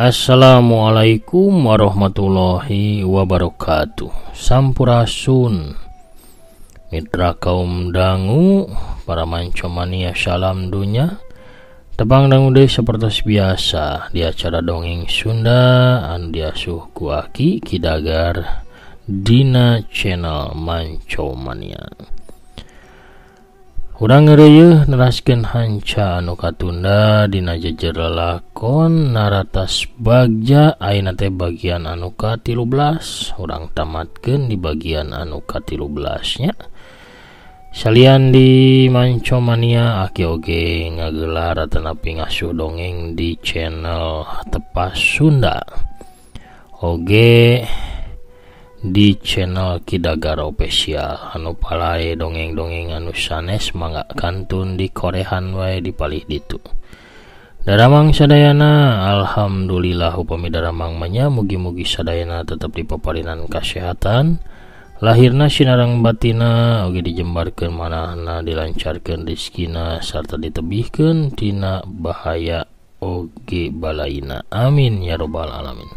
Assalamualaikum warahmatullahi wabarakatuh. Sampurasun mitra kaum dangu, para mancomania salam dunya. Tebang dangu deui sapertos biasa di acara dongeng Sunda anu diasuh ku Aki Kidagar dina channel Mancomania. Urang ngeureuy neraskeun hanca anu katunda dina jejer lalakon Naratas Bagja, ayeuna teh bagian anu ka-13. Urang tamatkeun di bagian anu ka-13 nya. Salian di Mancomania Aki oge ngagelar atanapi ngasuh dongeng di channel Tepas Sunda. Oge di channel Kidagar Official anu palae dongeng-dongeng anu sanes mangga kantun di korehan wae dipalih ditu. Daramang sadayana alhamdulillah upami daramang manya mugi-mugi sadayana tetep dipaparinan kasehatan, lahirna sinarang batina oge dijembarkeun manahna, dilancarkeun rezekina sarta ditebihkeun tina bahaya oge balaina. Amin ya robbal alamin.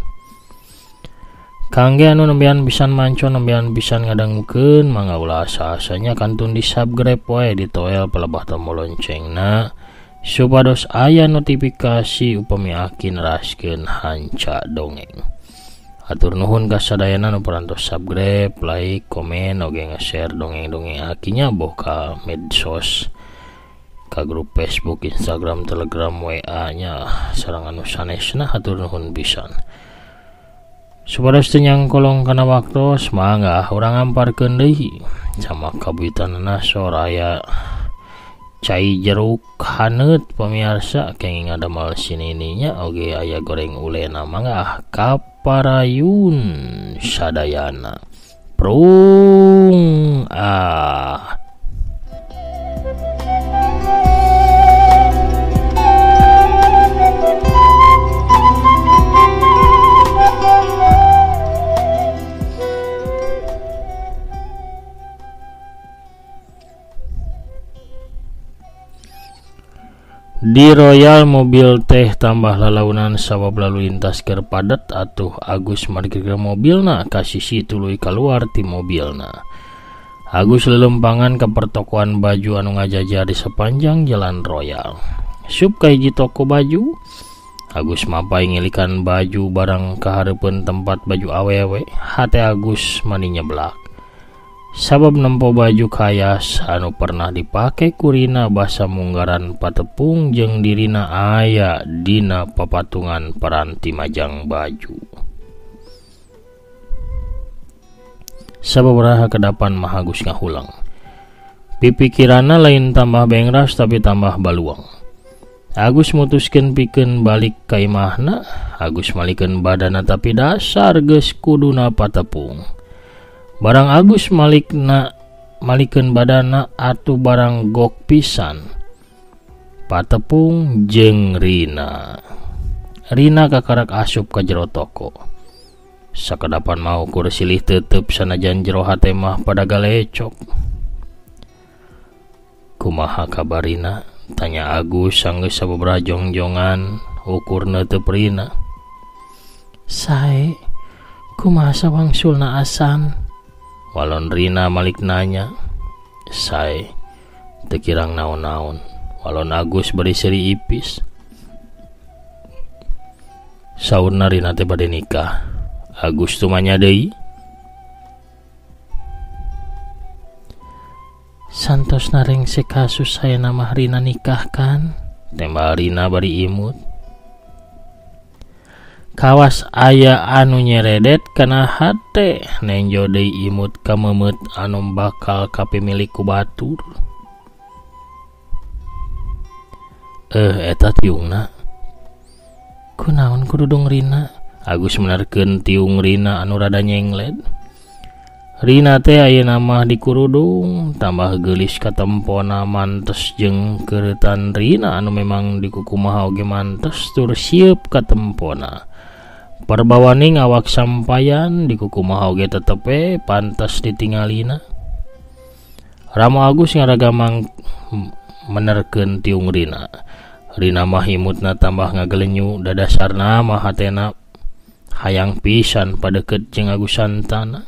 Kangge anu nembean pisan manco, nembean pisan ngadangukeun, mangga ulah asa-asanya kantun di subscribe wae, ditoel pelebah tombol loncengna supados aya notifikasi upami Aki neraskeun hanca dongeng. Atur nuhun ka sadayana nu parantos subscribe, like, komen, oge nge-share dongeng-dongeng Aki nya boh ka medsos, ka grup Facebook, Instagram, Telegram, WA nya sareng anu sanesna. Atur nuhun pisan. Supados teu nyangkolong kana waktos, mangga urang amparkeun deui sama kabuitanna soraya cai jeruk haneut pamirsa, kenging ngadamel sinininya oge aya goreng ulena, mangga kaparayun sadayana. Prung Di Royal mobil teh tambah lalaunan sabab lalu lintas keur padet atuh Agus markir mobilna ka sisi tuluy kaluar ti mobilna. Agus lelempangan ke pertokoan baju anu ngajajar di sepanjang jalan Royal. Sup ka hiji toko baju, Agus mapai ngilikan baju barang kahareupeun tempat baju awewe, hate Agus mani nyeblak. Sabab nempo baju kayas anu pernah dipake kurina basa munggaran patepung jeung dirina aya dina papatungan paranti majang baju. Sababaraha kedapan mah Agus ngahulang. Pipikiranna lain tambah bengras tapi tambah baluang. Agus mutuskeun pikeun balik ka imahna. Agus malikeun badana tapi dasar geus kuduna patepung. Barang Agus malikeun badana atuh barang gok pisan, patepung jeung Rina. Rina kakarak asup ka jero toko. Sakedapan mau kur silih teuteup sanajan jero hate mah pada galecok. Kumaha kabarina? Tanya Agus sanggeus sababaraha jongjongan ukurna teu Rina. Sae, kumaha sawangsulna asan? Walon Rina malik nanya. Sae teu kirang naon-naon. Walon Agus bari seri ipis. Saurna Rina teh bade nikah. Agus tu manya deui. Santos nareng se kasus saya nama Rina nikah kan? Tembal Rina bari imut. Kawas aya anu nyeredet kana hate, nenjo deui imut ka memet anu bakal kapemilik ku batur. Eta tiungna. Kunaon kududung Rina? Agus menerkeun tiung Rina anu rada nyengled. Rina teh ayeuna mah di kurudung, tambah geulis ka tempona mantes jeung keuretan Rina anu memang di kukumaha oge mantes tur sieup ka tempona. Perbawaning awak sampayan di kukumaha oge tetepe pantas ditingalina. Ramo Agus ngaragamang menerkeun tiung Rina. Rina mah imutna tambah ngagelenyu, dadasarna mah hatena hayang pisan padeket jeung Agus Santana.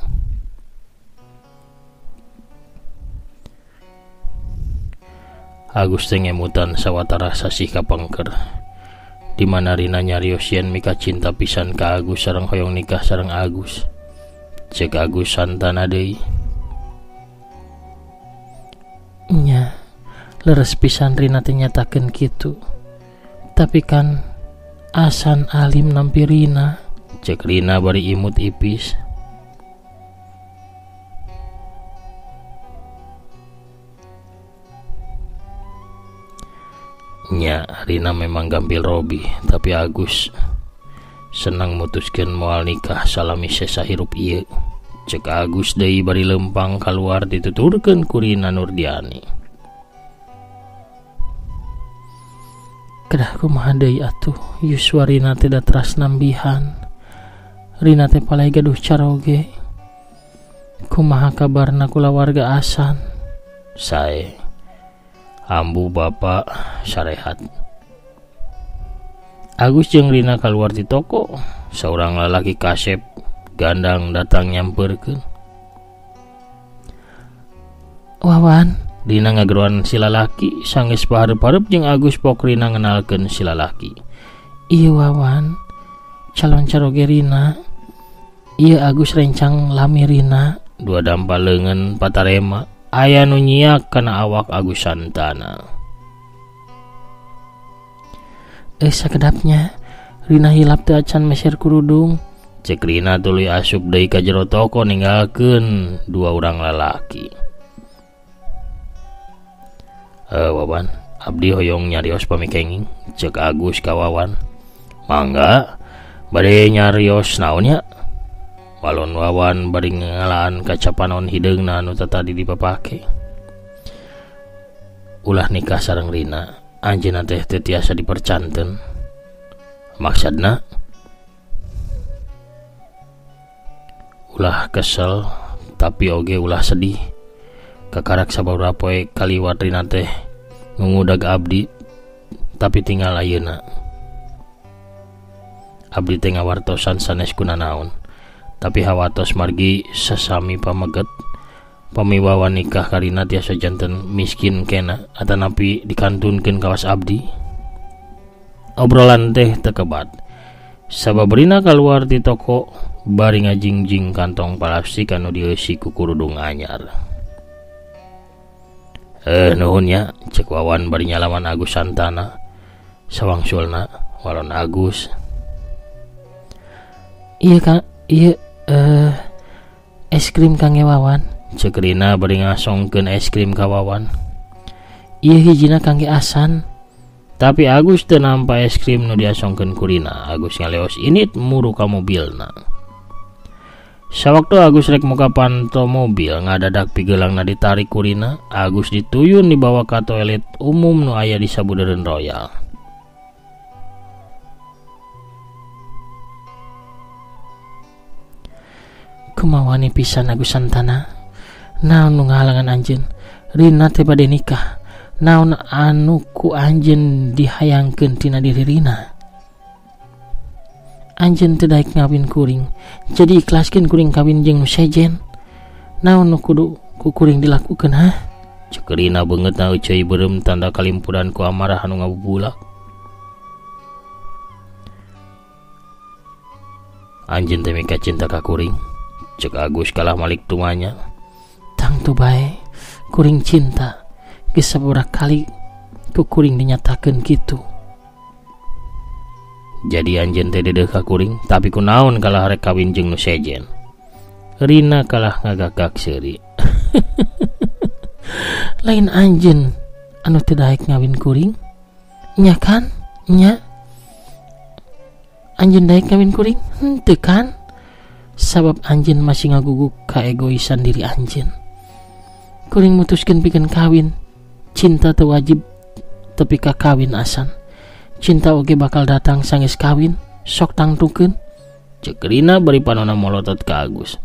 Agus teh ngemutan sawatara sasih kapengker, di mana Rina nyarios yen mika cinta pisan ka Agus sareng hoyong nikah sareng Agus. Cek Agus Santana deui, nya leres pisan Rina teh nyatakeun kitu, tapi kan asan alim nampi Rina. Cek Rina bari imut ipis. Nya Rina memang gampil Robi, tapi Agus senang mutuskeun moal nikah salami sesa hirup ieu. Cek Agus deui bari lempang keluar dituturkeun ku Rina Nurdiani. Kedah kumaha deui atuh, yuswa Rina teh da teras nambihan. Rina teh palai gaduh caroge. Kumaha kabarna kulawarga Asan? Sae ambu bapak sarehat. Agus jeung Rina keluar di toko, seorang lalaki kasep gandang datang nyamperkeun. Wawan, Rina ngageruan si lalaki, sanggeus pahareup-hareup jeung Agus pok Rina ngenalkeun si lalaki. Ieu Wawan, calon caroge Rina. Ieu Agus rencang lami Rina. Dua dampal leungeun patarema, aya nu nyiak kana awak Agus Santana. Sakedapnya Rina hilap teu acan meser kurudung. Cek Rina tuluy asup deui ka jero toko ninggalkeun dua urang lalaki. Wawan, abdi hoyong nyarios pamikenging. Cek Agus ka Wawan. Mangga, bade nyarios naon nya? Walon Wawan bari ngalaan kaca panon hideungna anu tadi dipapake. Ulah nikah sareng Rina, anjeunna teh teu tiasa dipercanten. Maksudna ulah kesel tapi oge ulah sedih. Kakarak sababaraha poe kaliwat Rina teh ngungudag abdi, tapi tinggal ayeuna. Abdi teh ngawartosan sanes kunanaon, tapi hawatos margi sasami pameget. Pamiwawa nikah karina tiasa janten miskin kena atanapi dikantunkeun kawas abdi. Obrolan teh tekebat. Sabab Rina keluar di toko bari ngajingjing kantong plastik anu dieusi ku kurudung anyar. Nuhun ya, cek Wawan bari nyalaman Agus Santana. Sawangsulna walon Agus. Iya Kang, iya es krim Kang Wawan. Cek Rina bari ngasongkeun es krim ka Wawan. Iya hijina Kang Asan. Tapi Agus teu nampa es krim nu diasongkeun ku Rina. Agus ngaleos init muru ka mobilna. Sawaktu Agus rek muka panto mobil, ngadadak pigeulangna ditarik ku Rina. Agus dituyun dibawa ka toilet umum nu aya di Sabudeureun Royal. Kumawani pisan Agus Santana. Naon nu ngahalangan anjeun? Rina teh bade nikah. Naon anu ku anjeun dihayangkeun tina diri Rina? Anjeun teu daek ngawin kuring, jadi ikhlaskeun kuring kawin jeung nu sejen. Naon nu kudu ku kuring dilakukeun ha? Cek Rina beungeutna euceuy beureum tanda kalimpuran ku amarah anu ngabubulak. Anjeun teh mika cinta ka kuring. Cek Agus kalah malik tumanya. Tang tu bae, kuring cinta. Geus sabaraha kali ku kuring dinyatakeun kitu. Jadi anjeun teh dedeuh ka kuring, tapi kunaon kalah rek kawin jeung nu sejen. Rina kalah ngagagak seuri. Lain anjeun anu teu daek ngawin kuring? Nya kan? Nya. Anjeun daek ngawin kuring? Henteu kan? Sabab anjeun masih ngaguguk kaegoisan diri anjeun. Kuring mutuskeun pikeun kawin. Cinta teu wajib tepi ka kawin Asan. Cinta oge bakal datang sanggeus kawin. Sok tangtukeun. Cek Rina bari panonna molotot ka Agus.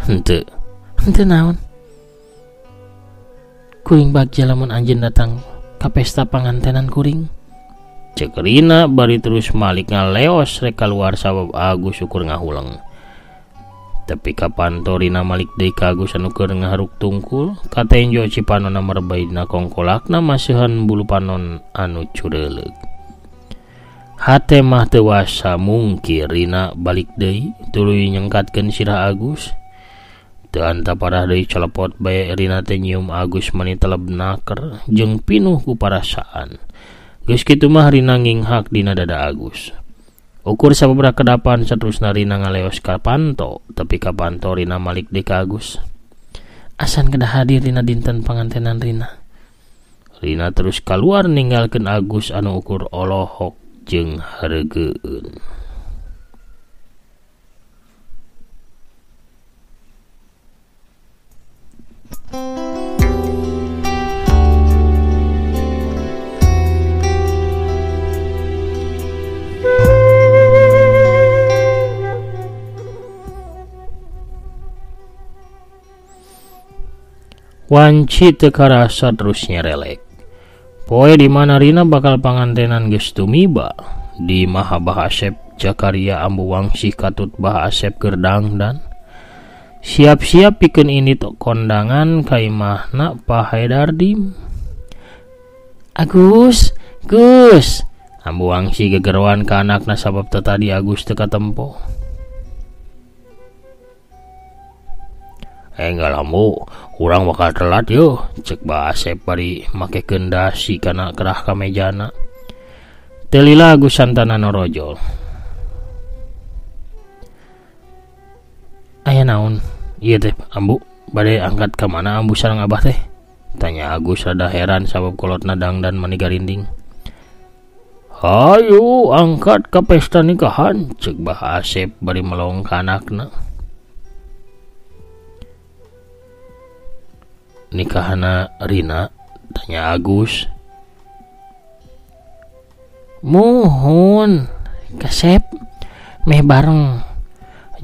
Henteu naon? Kuring bagja lamun anjeun datang ka pesta pangantenan kuring. Cek Rina bari terus malik ngaleos rek keluar sabab Agus ukur ngahuleng. Tapi kapanto Rina malik deui ka Agus anu keur ngaharuk tungkul, katenjo cipanonna merbay dina kongkolakna maseuhan bulu panon anu cureuleug. Hate mah teu wasa mungkir Rina balik deui tuluy nyengkatkeun sirah Agus. Teu anta parah deui celepot bae Rina teh nyium Agus mani teleb naker jeung pinuh ku parasaan. Geus kitu mah Rina nginghak dina dada Agus. Ukur sababaraha kedapan saterusna Rina ngaleos ka panto, tapi ka panto Rina malik deui ka Agus. Asan kedah hadir dina dinten pangantenan Rina. Rina terus kaluar ninggalkeun Agus anu ukur olohok jeung hareugeun. Wanci teu karasa terus nyerelek. Poe di mana Rina bakal pangantenan geus tumiba, di Maha Bah Asep Jakaria Ambu Wangsi katut Bah Asep keur dangdan. Siap-siap pikeun ini tok kondangan ka imahna Pak Haedardim. Agus, Gus. Ambu Wangsi gegeroan ka anakna sabab teu tadi Agus teu katempo. Enggak lambu, urang bakal telat yo, cek Bah Asep bari make kendasi kana kerah ka mejana. Teu lila Agus santana norojol. Aya naon? Ieu teh ambu bade angkat ka mana ambu sareng abah teh? Tanya Agus rada heran sabab kolotna dangdan mani garinding. Hayu angkat ka pesta nikahan, cek Bah Asep bari melong ka anakna. Nikahana Rina, tanya Agus. Muhun Kasep meh bareng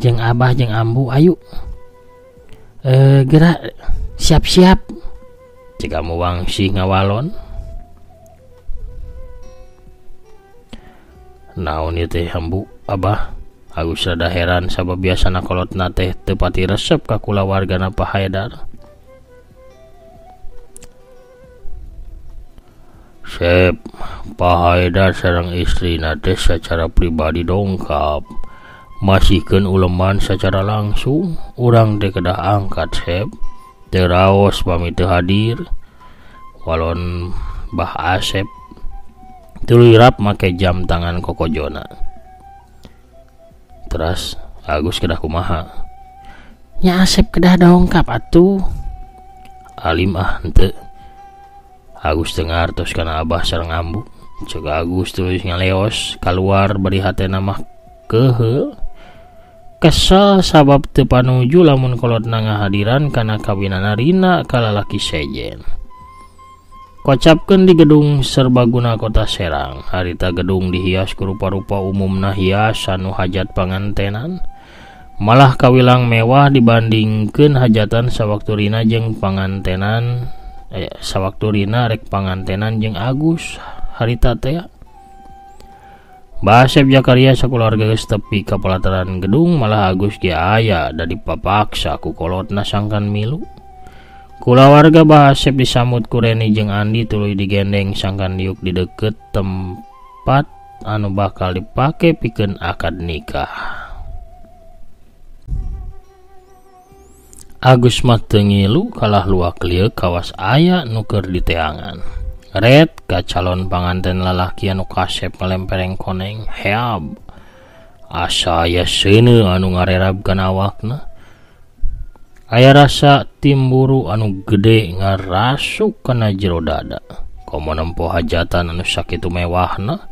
jeung abah jeung ambu ayu. Gerak siap-siap. Cik Ambu Wangsi ngawalon. Naon ieu teh ambu abah? Agus rada heran sabab biasana kolotna teh teu pati resep ka kulawargana Pak Haedar. Sep, Pak Haedar sareng istrina teh secara pribadi dongkap. Masihkeun uleman secara langsung, urang teh kedah angkat Sep. Teu raos pami teu hadir. Walon Bah Asep tuluy rap make jam tangan kokojona. Terus Agus kedah kumaha? Nya Asep kedah dongkap atuh. Alim henteu. Agus teu ngartos kana abah sareng ambu. Cek Agus terus ngaleos kaluar bari hatena mah keheul. Kesel sabab teu panuju lamun kolotna ngahadiran kana kawinana Rina ka lalaki sejen. Kocapkeun di gedung serbaguna Kota Serang. Harita gedung dihias ku rupa-rupa umumna hias anu hajat pangantenan. Malah kawilang mewah dibandingkeun hajatan sawaktu Rina jeung pangantenan. Sawaktu Rina rek pangantenan jeung Agus harita teh. Bah Asep Jakaria sakularga geus tepi ka pelataran gedung, malah Agus ge aya da dipapaksa ku kolotna sangkan milu. Kulawarga Bah Asep disambut ku Reni jeung Andi tuluy digendeng sangkan diuk di deukeut tempat anu bakal dipake pikeun akad nikah. Agus mah teu ngilu kalah luak lieu kawas aya nu keur diteangan. Red ka calon panganten lalaki anu Kasep melempereng koneng heab. Asa aya seuneu anu ngarerab kana awakna. Aya rasa timburu anu gede ngarasuk kana jero dada. Komo nempo hajatan anu sakitu mewahna.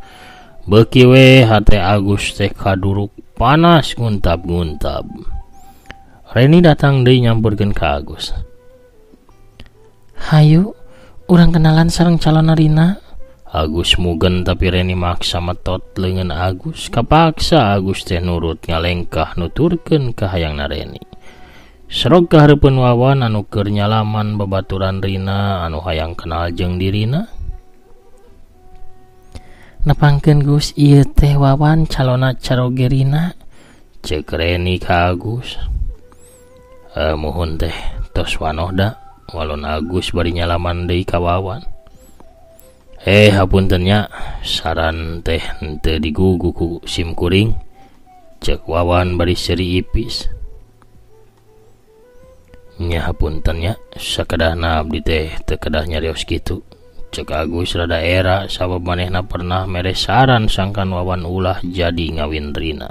Beuki we hate Agus teh kaduruk panas nguntab-nguntab. Reni datang deui nyampurkeun ka Agus. Hayu, urang kenalan sareng calon Rina. Agus mugen tapi Reni maksa metot leungeun Agus. Kapaksa Agus teh nurut ngalengkah nuturkeun ka hayangna Reni. Serog kahareupeun Wawan anu keur nyalaman babaturan Rina anu hayang kenal jeung dirina. Nepangkeun Gus, ieu teh Wawan calona caroge Rina, ceuk Reni ka Agus. Muhun teh tos wanoh da, walon Agus bari nyalaman deui ka Wawan. Hapunten nya, saran teh henteu digugu ku sim kuring, ceuk Wawan bari seuri ipis. Nya hapunten nya, sakedahna abdi teh teu kedah nyarios kitu, ceuk Agus rada era sabab manehna pernah mere saran sangkan Wawan ulah jadi ngawin Rina.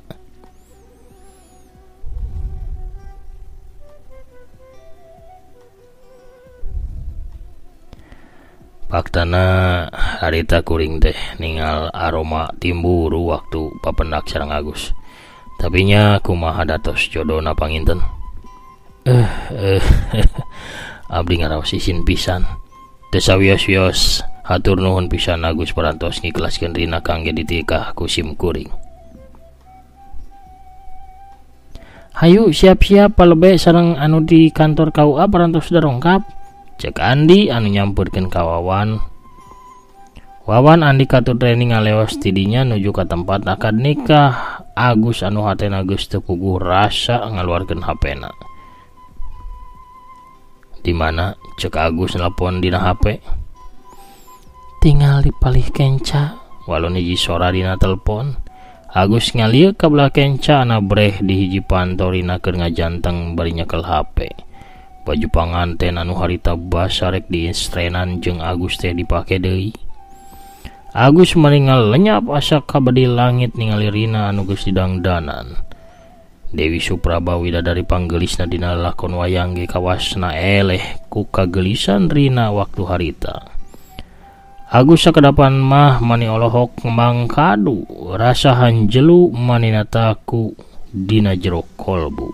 Faktana harita kuring teh ningal aroma timburu waktu papendak sareng Agus. Tapi nya kumaha datos jodona panginten. Abdi ngaraos isin pisan. Teu sawios-wios hatur nuhun pisan Agus parantos ngiklaskeun Rina kangge ditikah ku sim kuring. Hayu siap-siap palebe sareng anu di kantor KUA parantos darongkap, cek Andi anu nyampurkeun ka Wawan. Wawan Andi katur training ngaleos tidinya nuju ka tempat akad nikah. Agus anu hatena geus teu puguh rasa ngaluarkeun HP-na. Di mana cek Agus nelpon dina HP. Tinggal dipalih kenca, Walon hiji sora dina telepon. Agus ngalieu ka belah kenca ana breh di hiji pantorina keur ngajanteng bari nyekel HP. Baju panganten anu harita basa rek diinstrenan jeung Agus teh dipake deui. Agus meningal lenyap asa kabadi langit ningali Rina anu geus didangdanan. Dewi Supraba widadari panggelisna dina lakon wayang ge kawasna eleh ku kagelisan Rina waktu harita. Agus sakedapan mah mani olohok mangkadu, rasa hanjelu manina taku dina jero kolbu.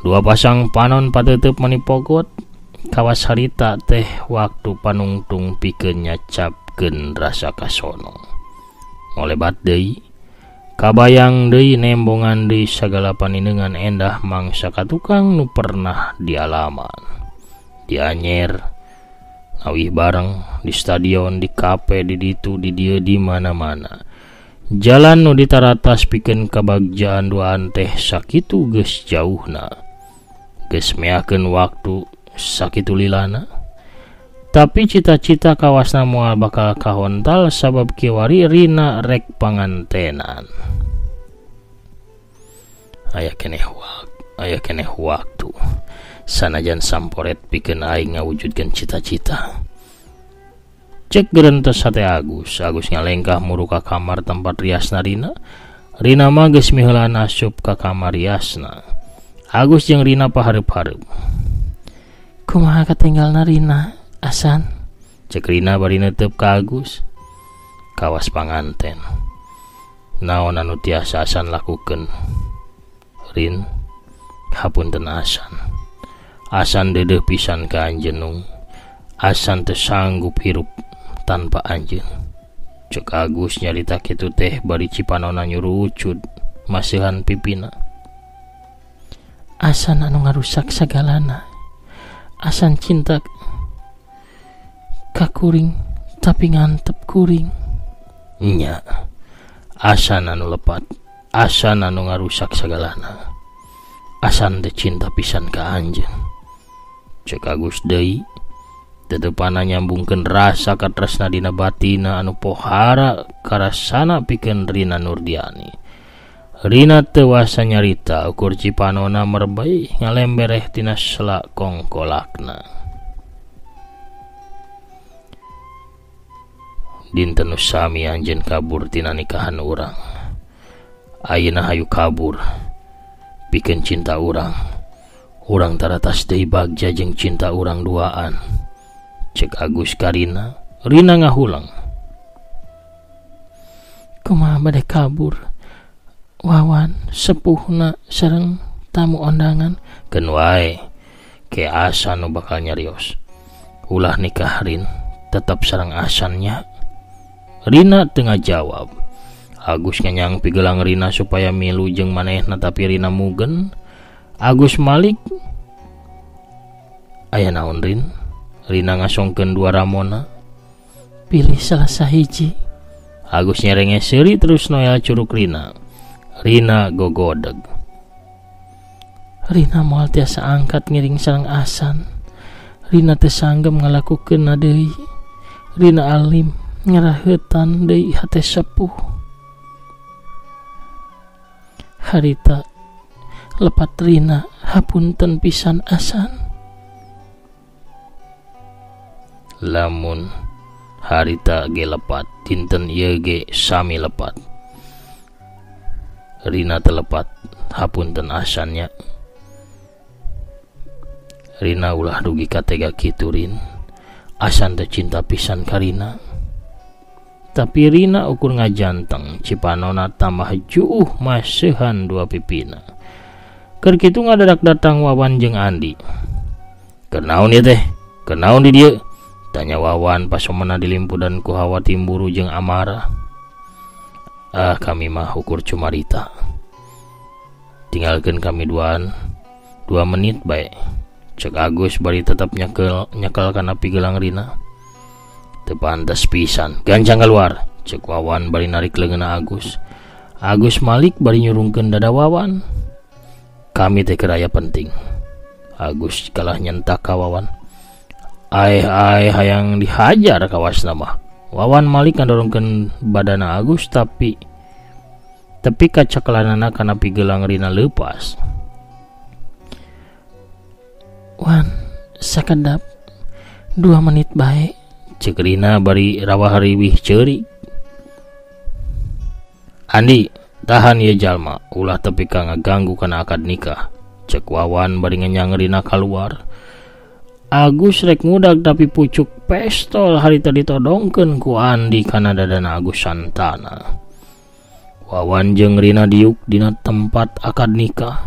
Dua pasang panon pateuteub mani pogot, kawas harita teh waktu panungtung pikeun nyacapkeun rasa kasono. Ngolebat deui, kabayang deui nembongan deui sagala paninengan endah mangsa katukang nu pernah dialaman. Dianyer awih bareng di stadion, di kafe, di ditu, di dieu, di mana-mana. Jalan nu ditaratas pikeun kabagjaan duaan teh sakitu geus jauhna. Geus meakeun waktu sakitu lilana. Tapi cita-cita kawasna moal bakal kahontal sabab kiwari Rina rek pangantenan. Aya keneh waktu. Sanajan samporet pikeun aing ngawujudkeun cita-cita. Cek geurentes hate Agus ngalengkah muru ka kamar tempat riasna Rina. Rina mah geus miheulan asup ka kamar riasna. Agus jeung Rina pahareup-hareup. Kumaha katinggalna Rina, Asan? Cek Rina bari neuteub ka Agus. Kawas panganten. Naon anu tiasa Asan lakukeun? Rin, hapunten Asan. Asan dedeh pisan ka anjeunung. Asan teu sanggup hirup tanpa anjeun. Cek Agus nyarita kitu teh bari cipanonna nyuruh ucud maseuhan pipina. Asan anu ngarusak sagalana. Asan cinta ka kuring tapi ngantep kuring. Nya, Asan anu lepat, Asan anu ngarusak sagalana. Asan teh cinta pisan ka anjeun. Cek Agus deui, tetepana nyambungkeun rasa katresna dina batina anu pohara karasana pikeun Rina Nurdiani. Rina teu wasa nyarita ukur cipanona merbei ngalembereh tina sela kongkolakna. Dinten sami anjeun kabur tina nikahan urang. Ayeuna hayu kabur pikeun cinta urang. Urang taratas deui bagja jeung cinta urang duaan. Cek Agus ka Rina. Rina ngahulang. Kumaha bade kabur? Wawan sepuhna sareng tamu undangan. Keun wae ke Asan nu bakal nyarios. Ulah nikah Rin, tetep sareng Asannya. Rina teu ngajawab. Agus nganyang pigelang Rina supaya milu jeung manehna tapi Rina mugen. Agus Malik aya naon Rin? Rina ngasongkeun dua Ramona. Pilih salah sahiji. Agus nyerenge seuri terus noel curug Rina. Rina gogodeg. Rina moal tiasa angkat ngiring sareng Asan. Rina teu sanggem ngalakukeunna deui. Rina alim ngaraheutan deui hate sepuh. Harita lepat Rina hapunten pisan Asan. Lamun harita ge lepat, dinten ieu ge sami lepat. Rina telepat hapunten Asannya. Rina ulah dugi katega kitu Rin. Asan teh cinta pisan ka Rina. Tapi Rina ukur ngajanteng, cipanona tambah juuh maseuhan dua pipina. Keur kitu ngadadak datang Wawan jeung Andi. Keur naon ieu teh? Keur naon di dieu? Tanya Wawan pas somana dilimpudan ku hawa timburu jeung amarah. Kami mah ukur cumarita. Tinggalkeun kami 2 menit bae. Cek Agus bari tetap nyekel kana pigelang Rina. Teu pantes pisan, gancang keluar. Cek Wawan bari narik leungeunna Agus. Agus Malik bari nyurungkeun dada Wawan. Kami teh keur aya penting. Agus kalah nyentak ka Wawan. Ai hayang dihajar kawasna mah. Wawan Malik ngandorongkeun badana Agus tapi kacakelanana kana pigelang Rina leupas. Wan, sakedap 2 menit bae. Cek Rina bari rawah riwih ceurik. Andi, tahan ieu jalma, ulah tepi ka ngaganggu kana akad nikah. Cek Wawan bari ngenyang Rina keluar. Agus rek ngudag tapi pucuk pistol harita ditodongkeun ku Andi kana dadana Agus Santana. Wawan jeung Rina diuk dina tempat akad nikah.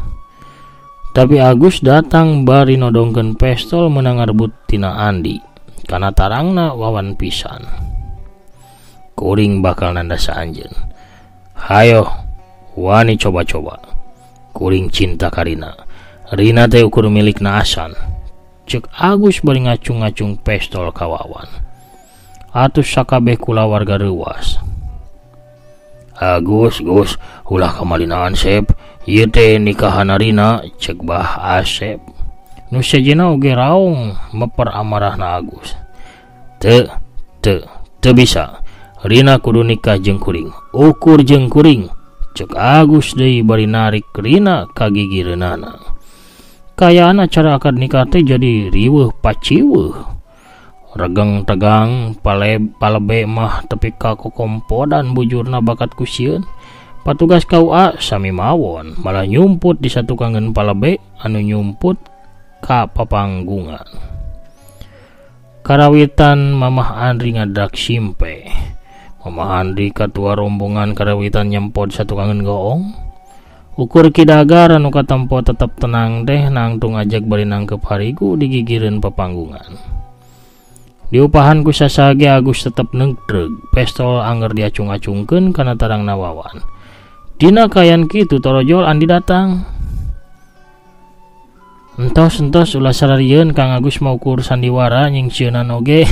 Tapi Agus datang bari nodongkeun pistol meunang ngarebut tina Andi. Kana tarangna Wawan pisan. Kuring bakal nandasa anjeun. Hayo, wani coba-coba. Kuring cinta ka Rina. Rina teh ukur milikna Asan. Cek Agus bari ngacung-ngacung pistol ka Wawan. Atus sakabeh kula warga reuwas. Gus, ulah kamalinaan Sep. Ieu teh nikahan Rina, cek Bah Asep. Nu sejenna oge raung meper amarahna Agus. Teu bisa. Rina kudu nikah jeung kuring. Ukur jeung kuring. Cek Agus deui bari narik Rina ka gigireunana. Kayaan acara akad nikah teh jadi riweuh paciweuh. Regeng tegang palebe mah tepi ka kokompodan bujurna bakat kusieun. Patugas KUA sami mawon malah nyumput di satu kangen palebe anu nyumput ka papanggungan. Karawitan Mamah Andri ngadak simpe. Mamah Andri katua rombongan karawitan nyempod satu kangen goong. Ukur kidagar anu katempo tetep tenang teh nangtung ajak bari nangkep harigu di gigireun papanggungan. Diupahan ku sasage Agus tetep neugdreug, pistol anger diacung-acungkeun kana tarangna Wawan. Dina kayan kitu torojol Andi datang. Entos ulah sararieun Kang Agus mau ukur sandiwara nyingsieunan oge.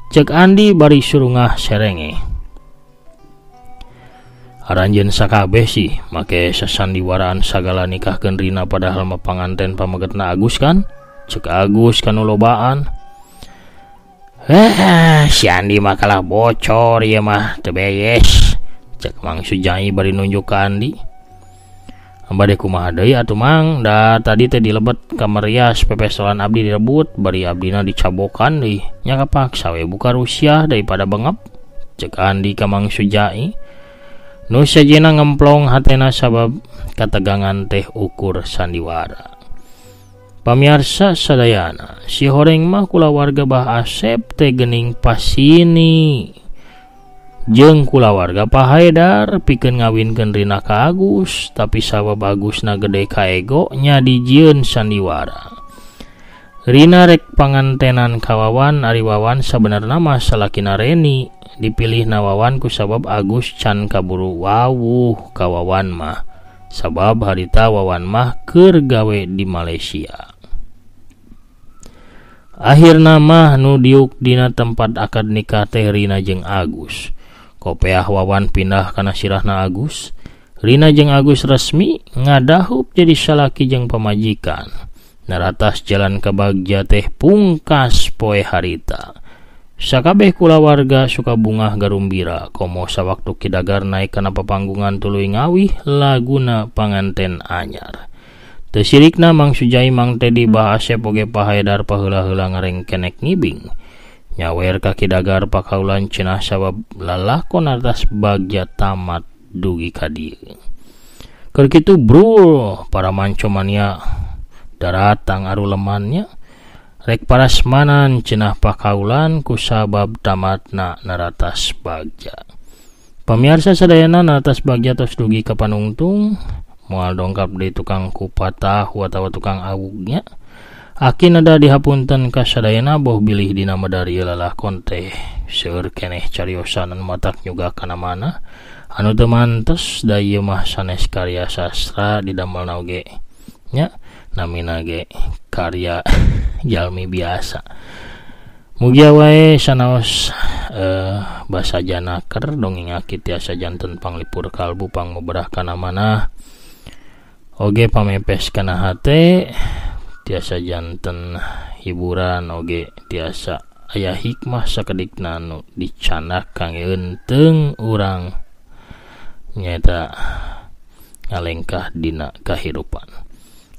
Cek Andi bari surungah serenge. Aranjeun sakabeh sih make sasandiwaraan sagala nikahkeun Rina padahal mah panganten pamegetna Agus kan? Cek Agus kanu lobaan. Si Andi mah kalah bocor ieu mah teu bees. Cek Mang Sujai bari nunjuk ka Andi. Bade kumaha deui atuh Mang, da tadi teh dilebet ka merias pepesolan abdi direbut, bari abdina dicabokan deui. Nya kapaksa we buka Rusia daripada bengep. Cek Andi ka Mang Sujai. Nu sajena ngemplong hatena sabab kategangan teh ukur sandiwara. Pamirsa sadayana, si horeng mah kula warga Bah Asep teh geuning pasini. Jeung kula warga Pak Haidar pikeun ngawinkeun Rina ka Agus, tapi sabab Agusna gede ka ego nya dijieun sandiwara. Rina rek pangantenan ka Wawan, ari Wawan sabenerna mah salakina Reni. Dipilih na Wawan ku sabab Agus can kaburu wawuh ka Wawan mah. sabab harita Wawan mah keur gawe di Malaysia. Akhirna mah nu diuk dina tempat akad nikah teh Rina jeung Agus. Kopeah Wawan pindah kana sirahna Agus. Rina jeung Agus resmi ngadahup jadi salaki jeung pamajikan. Naratas jalan ka Bagja teh pungkas poe harita. Sakabeh kulawarga suka bungah garumbira komo sawaktu Kidagar naik kana papanggungan tuluy ngawih laguna panganten anyar. Teu sirikna Mang Sujai Mang Tedi bahasa poge pahaedar paheula-heula ngarengkenek ngibing. Nyawer ka Kidagar pakaulan cenah sabab lalakon atas Bagja tamat dugi ka dieu. Keur kitu brul para mancomania daratang arulemannya rek parasmanan cenah pakaulan ku sabab tamatna naratas Bagja. Pamirsa sadayana naratas Bagja tos dugi ka panungtung. Moal dongkap di tukang kupat tahu atawa tukang awugnya. Akin ada dihapunten ka sadayana boh bilih dina medari lalakon teh seueur keneh cariosan anu matak nyuga kana mana anu teu mantes da ieu mah sanes karya sastra didamelna oge nya namina ge karya jalmi biasa. Mugia wae sanaos basa janaker dongeng aki tiasa janten panglipur kalbu pangmuberah kana mana oge pamepes kana hate tiasa janten hiburan oge tiasa aya hikmah sakedikna anu dicanak kangge eunteng urang nyaeta ngalengkah dina kahirupan.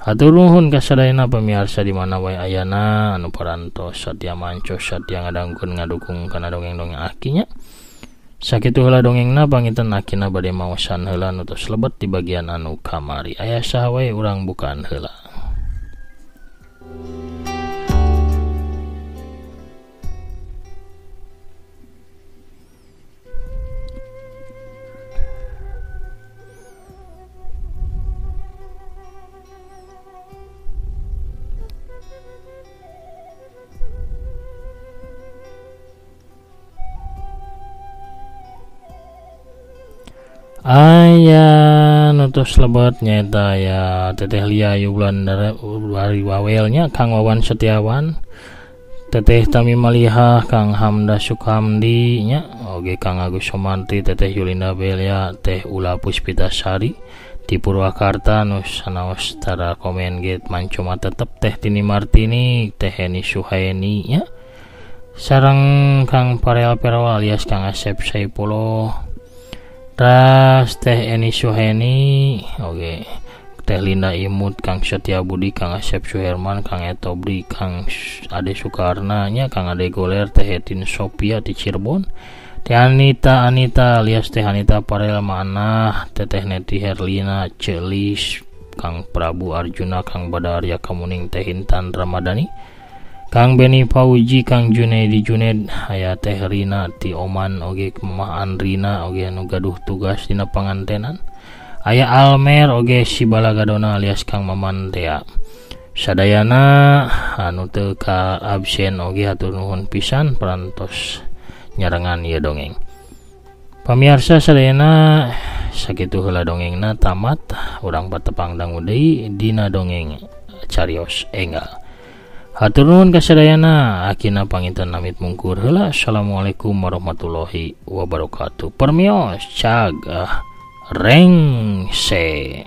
Hatur nuhun ka sadayana pamirsa di mana wae ayana anu parantos satya mancos satya ngadangkeun ngadukung kana dongeng-dongeng akinya. Sakitu heula dongengna panginten akina bade maosan heula nu tos lebet di bagian anu kamari. Aya saha wae urang bukaan heula. Aya nutus lebet nyaeta ya Teteh Lia Yulandara Wari Wawelnya Kang Wawan Setiawan, Teteh Tami Malihah Kang Hamda Sukamdi nya oge Kang Agus Somanti, Teteh Yulinda Belia, Teh Ula Puspitasari di Purwakarta nu sanaos tara komen get mancoma tetep Teh Tini Martini, Teh Heni Suhaini nya sareng Kang Parel Perawal alias Kang Asep Saipullah. Ras Teh Eni Suheni oge Teh Linda Imut, Kang Setia Budi, Kang Asep Suherman, Kang Etobri, Kang Ade Sukarna nya Kang Ade Goler, Teh Etin Sophia di Cirebon, Teh Anita alias Teh Anita Parel Manah, Teteh Neti Herlina Celis, Kang Prabu Arjuna, Kang Badarya Kamuning, Teh Intan Ramadhani, Kang Beni Pauji, Kang Junaidi Junaid, aya Teh Rina ti Oman oge Mama Andrina oge anu gaduh tugas dina pangantenan. Aya Almer oge si Balagadona alias Kang Maman Tea. Sadayana anu teu ka absen oge hatur nuhun pisan parantos nyarengan ieu dongeng. Pamirsa sadayana sakitu heula dongengna tamat, urang patepang dangu deui dina dongeng carios enggal. Hatur nuhun kasadayana akina panginten namit mungkur heula. Assalamualaikum warahmatullahi wabarakatuh. Permios cagah rengse.